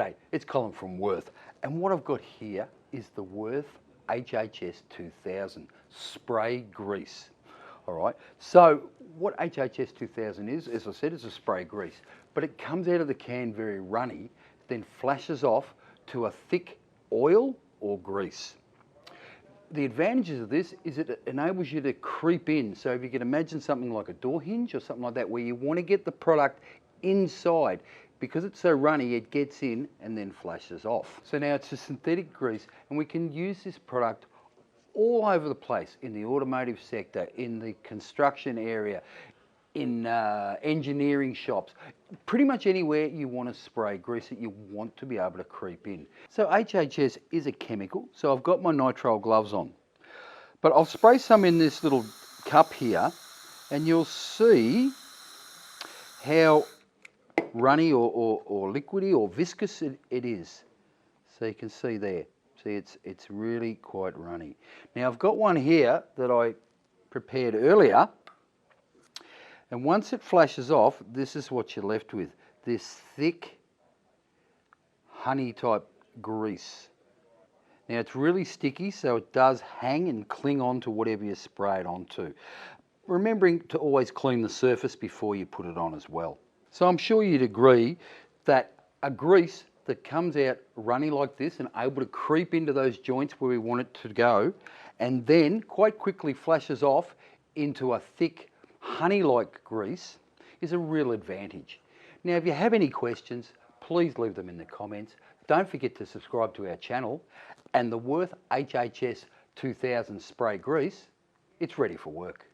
G'day, it's Colin from Wurth, and what I've got here is the Wurth HHS 2000 spray grease. All right, so what HHS 2000 is, as I said, is a spray grease, but it comes out of the can very runny, then flashes off to a thick oil or grease. The advantages of this is it enables you to creep in. So if you can imagine something like a door hinge or something like that, where you want to get the product inside, because it's so runny, it gets in and then flashes off. So now it's a synthetic grease, and we can use this product all over the place, in the automotive sector, in the construction area, in engineering shops, pretty much anywhere you want to spray grease that you want to be able to creep in. So HHS is a chemical, so I've got my nitrile gloves on. But I'll spray some in this little cup here, and you'll see how runny or liquidy or viscous it is. So you can see there. See, it's really quite runny. Now I've got one here that I prepared earlier, and once it flashes off, this is what you're left with. This thick honey type grease. Now it's really sticky, so it does hang and cling on to whatever you spray it onto. Remembering to always clean the surface before you put it on as well. So I'm sure you'd agree that a grease that comes out runny like this and able to creep into those joints where we want it to go, and then quite quickly flashes off into a thick honey-like grease, is a real advantage. Now if you have any questions, please leave them in the comments. Don't forget to subscribe to our channel, and the Wurth HHS 2000 spray grease, it's ready for work.